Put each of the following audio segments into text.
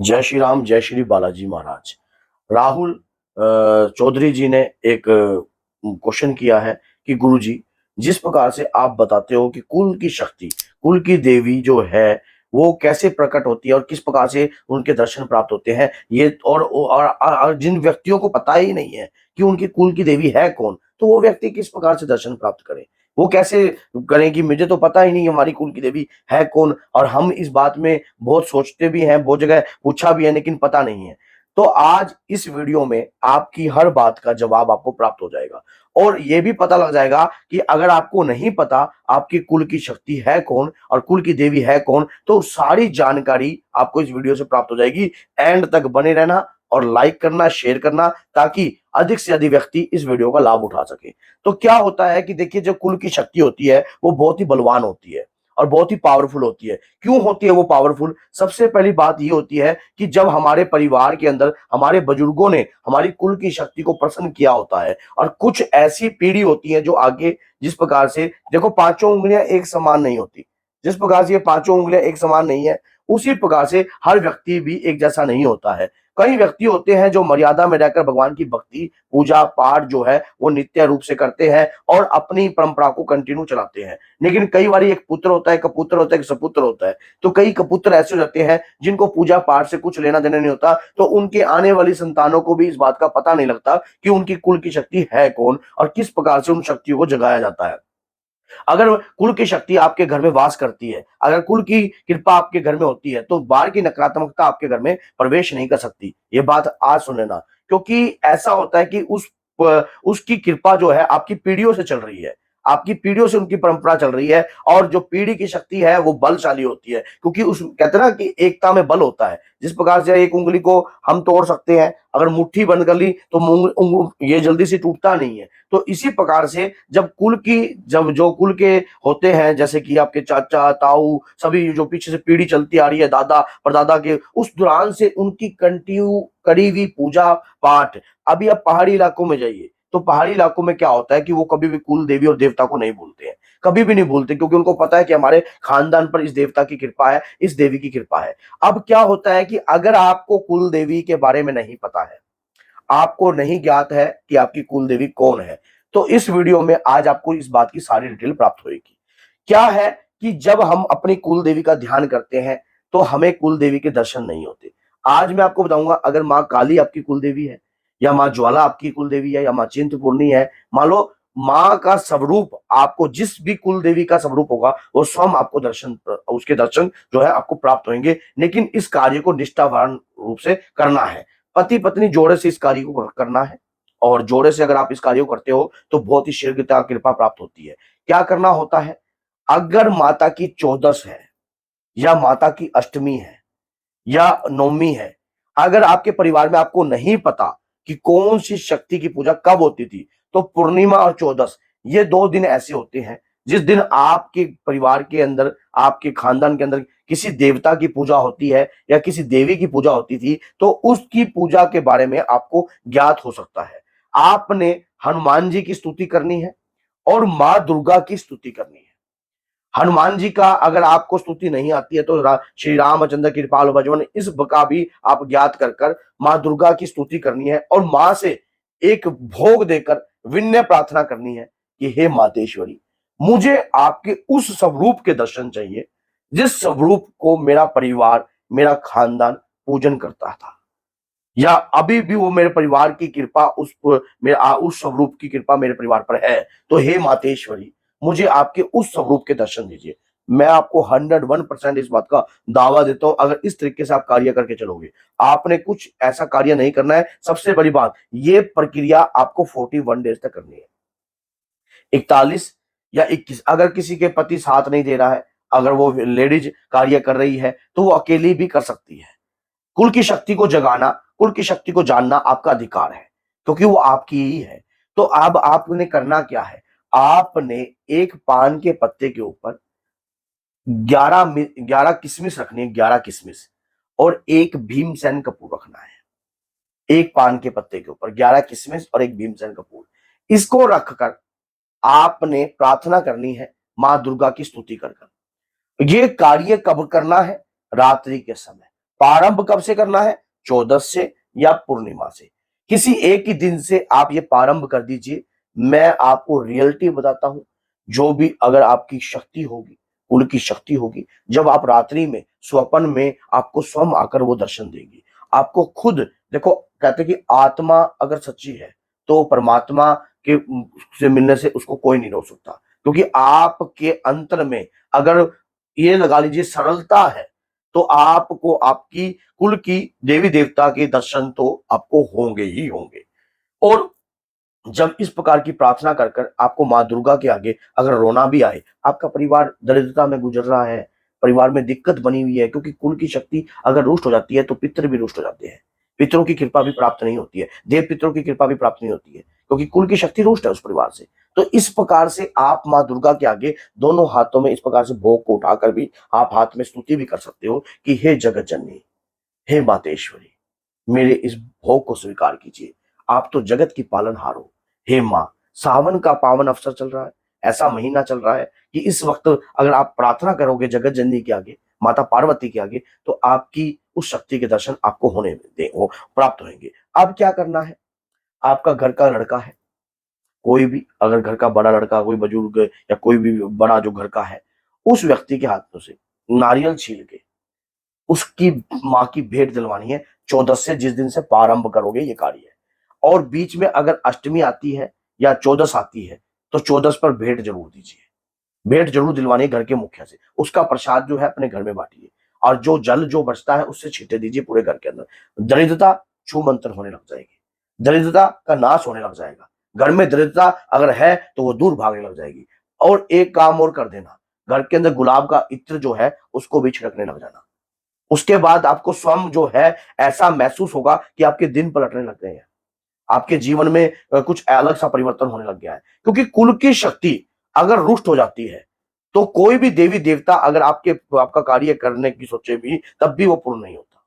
जय श्री राम, जय श्री बालाजी महाराज। राहुल चौधरी जी ने एक क्वेश्चन किया है कि गुरुजी, जिस प्रकार से आप बताते हो कि कुल की शक्ति, कुल की देवी जो है वो कैसे प्रकट होती है और किस प्रकार से उनके दर्शन प्राप्त होते हैं, ये और जिन व्यक्तियों को पता ही नहीं है कि उनकी कुल की देवी है कौन, तो वो व्यक्ति किस प्रकार से दर्शन प्राप्त करें, वो कैसे करें कि मुझे तो पता ही नहीं हमारी कुल की देवी है कौन। और हम इस बात में बहुत सोचते भी हैं, बहुत जगह पूछा भी है, लेकिन पता नहीं है। तो आज इस वीडियो में आपकी हर बात का जवाब आपको प्राप्त हो जाएगा और यह भी पता लग जाएगा कि अगर आपको नहीं पता आपकी कुल की शक्ति है कौन और कुल की देवी है कौन, तो सारी जानकारी आपको इस वीडियो से प्राप्त हो जाएगी। एंड तक बने रहना और लाइक करना, शेयर करना, ताकि अधिक से अधिक व्यक्ति इस वीडियो का लाभ उठा सके। तो क्या होता है कि देखिए, जो कुल की शक्ति होती है वो बहुत ही बलवान होती है और बहुत ही पावरफुल होती है। क्यों होती है वो पावरफुल? सबसे पहली बात ये होती है कि जब हमारे परिवार के अंदर हमारे बुजुर्गों ने हमारी कुल की शक्ति को प्रसन्न किया होता है, और कुछ ऐसी पीढ़ी होती है जो आगे, जिस प्रकार से देखो पांचों उंगलियां एक समान नहीं होती, जिस प्रकार से ये पांचों उंगलियां एक समान नहीं है, उसी प्रकार से हर व्यक्ति भी एक जैसा नहीं होता है। कई व्यक्ति होते हैं जो मर्यादा में रहकर भगवान की भक्ति, पूजा पाठ जो है वो नित्य रूप से करते हैं और अपनी परंपरा को कंटिन्यू चलाते हैं। लेकिन कई बार एक पुत्र होता है, कपुत्र होता है, एक सपुत्र होता है। तो कई कपुत्र ऐसे हो जाते हैं जिनको पूजा पाठ से कुछ लेना देना नहीं होता, तो उनके आने वाली संतानों को भी इस बात का पता नहीं लगता कि उनकी कुल की शक्ति है कौन और किस प्रकार से उन शक्तियों को जगाया जाता है। अगर कुल की शक्ति आपके घर में वास करती है, अगर कुल की कृपा आपके घर में होती है, तो बाहर की नकारात्मकता आपके घर में प्रवेश नहीं कर सकती। ये बात आज सुन लेना, क्योंकि ऐसा होता है कि उसकी कृपा जो है आपकी पीढ़ियों से चल रही है, आपकी पीढ़ियों से उनकी परंपरा चल रही है। और जो पीढ़ी की शक्ति है वो बलशाली होती है, क्योंकि उस कहते हैं ना कि एकता में बल होता है। जिस प्रकार से एक उंगली को हम तोड़ सकते हैं, अगर मुट्ठी बंद कर ली तो ये जल्दी से टूटता नहीं है। तो इसी प्रकार से जब जो कुल के होते हैं, जैसे कि आपके चाचा ताऊ सभी जो पीछे से पीढ़ी चलती आ रही है, दादा परदादा के, उस दौरान से उनकी कंटिन्यू करी हुई पूजा पाठ। अभी आप पहाड़ी इलाकों में जाइए, तो पहाड़ी इलाकों में क्या होता है कि वो कभी भी कुल देवी और देवता को नहीं भूलते हैं, कभी भी नहीं भूलते, क्योंकि उनको पता है कि हमारे खानदान पर इस देवता की कृपा है, इस देवी की कृपा है। अब क्या होता है कि अगर आपको कुल देवी के बारे में नहीं पता है, आपको नहीं ज्ञात है कि आपकी कुल देवी कौन है, तो इस वीडियो में आज आपको इस बात की सारी डिटेल प्राप्त होगी। क्या है कि जब हम अपनी कुल देवी का ध्यान करते हैं तो हमें कुल देवी के दर्शन नहीं होते। आज मैं आपको बताऊंगा, अगर माँ काली आपकी कुल देवी है, या माँ ज्वाला आपकी कुल देवी है, या माँ चिंतपूर्णी है, मान लो माँ का स्वरूप, आपको जिस भी कुल देवी का स्वरूप होगा वो स्वयं आपको उसके दर्शन जो है आपको प्राप्त होंगे। लेकिन इस कार्य को निष्ठावान रूप से करना है, पति पत्नी जोड़े से इस कार्य को करना है। और जोड़े से अगर आप इस कार्य को करते हो तो बहुत ही शीघ्रता कृपा प्राप्त होती है। क्या करना होता है? अगर माता की चौदस है, या माता की अष्टमी है, या नवमी है, अगर आपके परिवार में आपको नहीं पता कि कौन सी शक्ति की पूजा कब होती थी, तो पूर्णिमा और चौदस, ये 2 दिन ऐसे होते हैं जिस दिन आपके परिवार के अंदर, आपके खानदान के अंदर किसी देवता की पूजा होती है या किसी देवी की पूजा होती थी, तो उसकी पूजा के बारे में आपको ज्ञात हो सकता है। आपने हनुमान जी की स्तुति करनी है और मां दुर्गा की स्तुति करनी है। हनुमान जी का अगर आपको स्तुति नहीं आती है तो श्री रामचंद्र कृपाल भजन, इस का भी आप ज्ञात कर कर माँ दुर्गा की स्तुति करनी है और माँ से एक भोग देकर विनय प्रार्थना करनी है कि हे मातेश्वरी, मुझे आपके उस स्वरूप के दर्शन चाहिए जिस स्वरूप को मेरा परिवार, मेरा खानदान पूजन करता था, या अभी भी वो मेरे परिवार की कृपा उस स्वरूप की कृपा मेरे परिवार पर है। तो हे मातेश्वरी, मुझे आपके उस स्वरूप के दर्शन दीजिए। मैं आपको 101% इस बात का दावा देता हूं, अगर इस तरीके से आप कार्य करके चलोगे, आपने कुछ ऐसा कार्य नहीं करना है। सबसे बड़ी बात, ये प्रक्रिया आपको 41 डेज तक करनी है। 41 या 21, अगर किसी के पति साथ नहीं दे रहा है, अगर वो लेडीज कार्य कर रही है, तो वो अकेली भी कर सकती है। कुल की शक्ति को जगाना, कुल की शक्ति को जानना आपका अधिकार है, क्योंकि वो आपकी ही है। तो अब आपने करना क्या है? आपने एक पान के पत्ते के ऊपर 11 किशमिश रखनी है, 11 किशमिश, और एक भीमसेन कपूर रखना है। एक पान के पत्ते के ऊपर 11 किशमिश और एक भीमसेन कपूर, इसको रखकर आपने प्रार्थना करनी है मां दुर्गा की स्तुति कर कर। ये कार्य कब करना है? रात्रि के समय। प्रारंभ कब से करना है? 14 से या पूर्णिमा से, किसी एक ही दिन से आप ये प्रारंभ कर दीजिए। मैं आपको रियलिटी बताता हूं, जो भी अगर आपकी शक्ति होगी, कुल की शक्ति होगी, जब आप रात्रि में स्वप्न में आपको स्वयं आकर वो दर्शन देगी। आपको खुद देखो, कहते हैं कि आत्मा अगर सच्ची है तो परमात्मा के से मिलने से उसको कोई नहीं रोक सकता, क्योंकि आपके अंतर में अगर ये लगा लीजिए सरलता है, तो आपको आपकी कुल की देवी देवता के दर्शन तो आपको होंगे ही होंगे। और जब इस प्रकार की प्रार्थना कर कर आपको माँ दुर्गा के आगे अगर रोना भी आए, आपका परिवार दरिद्रता में गुजर रहा है, परिवार में दिक्कत बनी हुई है, क्योंकि कुल की शक्ति अगर रुष्ट हो जाती है तो पितृ भी रुष्ट हो जाते हैं, पितरों की कृपा भी प्राप्त नहीं होती है, देव पितरों की कृपा भी प्राप्त नहीं होती है, क्योंकि कुल की शक्ति रुष्ट है उस परिवार से। तो इस प्रकार से आप माँ दुर्गा के आगे दोनों हाथों में इस प्रकार से भोग को उठाकर भी आप हाथ में स्तुति भी कर सकते हो कि हे जगत जननी, हे मातेश्वरी, मेरे इस भोग को स्वीकार कीजिए, आप तो जगत की पालनहार हो। हे माँ, सावन का पावन अवसर चल रहा है, ऐसा महीना चल रहा है कि इस वक्त अगर आप प्रार्थना करोगे जगत जननी के आगे, माता पार्वती के आगे, तो आपकी उस शक्ति के दर्शन आपको होने दे वो प्राप्त होंगे। अब क्या करना है? आपका घर का लड़का है, कोई भी अगर घर का बड़ा लड़का, कोई बुजुर्ग या कोई भी बड़ा जो घर का है, उस व्यक्ति के हाथों से नारियल छील के उसकी माँ की भेंट दिलवानी है 14 से, जिस दिन से प्रारंभ करोगे ये कार्य। और बीच में अगर अष्टमी आती है या 14 आती है तो 14 पर भेंट जरूर दीजिए, भेंट जरूर दिलवानी है घर के मुखिया से। उसका प्रसाद जो है अपने घर में बांटिए, और जो जल जो बचता है उससे छींटे दीजिए पूरे घर के अंदर। दरिद्रता छू मंतर होने लग जाएगी, दरिद्रता का नाश होने लग जाएगा। घर में दरिद्रता अगर है तो वो दूर भागने लग जाएगी। और एक काम और कर देना, घर के अंदर गुलाब का इत्र जो है उसको भी छिड़कने लग जाना। उसके बाद आपको स्वयं जो है ऐसा महसूस होगा कि आपके दिन पलटने लग गए हैं, आपके जीवन में कुछ अलग सा परिवर्तन होने लग गया है। क्योंकि कुल की शक्ति अगर रुष्ट हो जाती है तो कोई भी देवी देवता अगर आपका कार्य करने की सोचे भी, तब भी वो पूर्ण नहीं होता।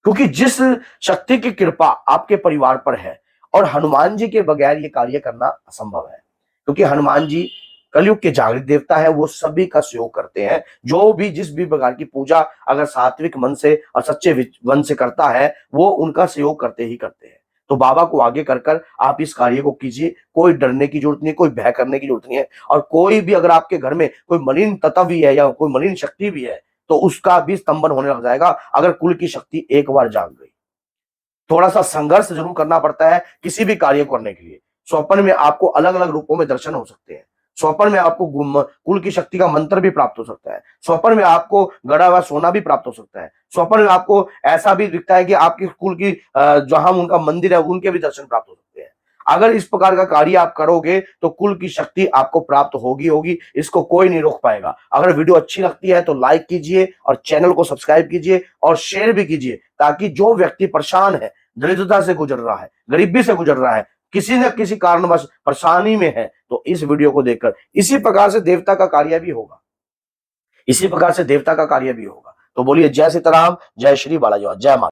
क्योंकि जिस शक्ति की कृपा आपके परिवार पर है, और हनुमान जी के बगैर ये कार्य करना असंभव है, क्योंकि हनुमान जी कलयुग के जागृत देवता है, वो सभी का सहयोग करते हैं। जो भी जिस भी प्रकार की पूजा अगर सात्विक मन से और सच्चे मन से करता है, वो उनका सहयोग करते ही करते हैं। तो बाबा को आगे कर कर आप इस कार्य को कीजिए, कोई डरने की जरूरत नहीं है, कोई भय करने की जरूरत नहीं है। और कोई भी अगर आपके घर में कोई मलिन तत्व भी है या कोई मलिन शक्ति भी है, तो उसका भी स्तंभन होने लग जाएगा अगर कुल की शक्ति एक बार जाग गई। थोड़ा सा संघर्ष जरूर करना पड़ता है किसी भी कार्य करने के लिए। स्वप्न में आपको अलग अलग रूपों में दर्शन हो सकते हैं, स्वप्न में आपको कुल की शक्ति का मंत्र भी प्राप्त हो सकता है, स्वप्न में आपको गड़ा हुआ सोना भी प्राप्त हो सकता है, स्वप्न में आपको ऐसा भी दिखता है कि आपकी कुल की जहां उनका मंदिर है उनके भी दर्शन प्राप्त हो सकते हैं। अगर इस प्रकार का कार्य आप करोगे तो कुल की शक्ति आपको प्राप्त होगी होगी, इसको कोई नहीं रोक पाएगा। अगर वीडियो अच्छी लगती है तो लाइक कीजिए और चैनल को सब्सक्राइब कीजिए और शेयर भी कीजिए, ताकि जो व्यक्ति परेशान है, दरिद्रता से गुजर रहा है, गरीबी से गुजर रहा है, किसी न किसी कारणवश परेशानी में है, तो इस वीडियो को देखकर इसी प्रकार से देवता का कार्य भी होगा, इसी प्रकार से देवता का कार्य भी होगा। तो बोलिए जय सीताराम, जय श्री बालाजी, जय माता।